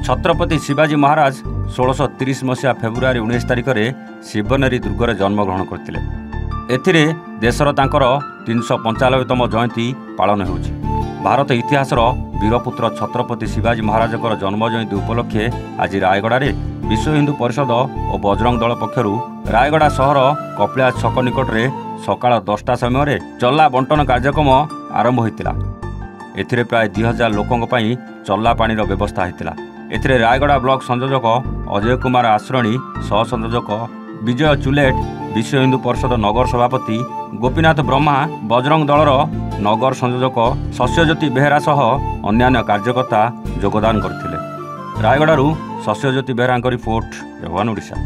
छत्रपति शिवाजी महाराज 1630 मसीहा फेब्रुआरी 19 तारिख में शिवनेरी दुर्ग जन्मग्रहण करते। एथिरे देशर तांकर 395तम जयंती पालन हो। भारत इतिहास वीरपुत्र छत्रपति शिवाजी महाराज जन्म जयंती उपलक्षे आज रायगड़ा विश्व हिंदू परिषद और बजरंग दल पक्षर रायगड़ा सहर कपिलास छक निकट में सकाळ 10टा समय चल्ला बंटन कार्यक्रम आरंभ होता। एथिरे प्राय 2000 लोकों पर चल्ला पानी व्यवस्था होता। एथिरे रायगड़ा ब्लॉक संयोजक अजय कुमार आश्रणी, सह संयोजक विजय चुलेट, विश्व हिंदू परिषद नगर सभापति गोपीनाथ ब्रह्मा, बजरंग दलर नगर संयोजक सस्यज्योति बेहेरा सह अन्यान्य कार्यकर्ता योगदान करथिले। रायगड़ारू सस्यज्योति बेहेरा रिपोर्ट, एवन ओडिशा।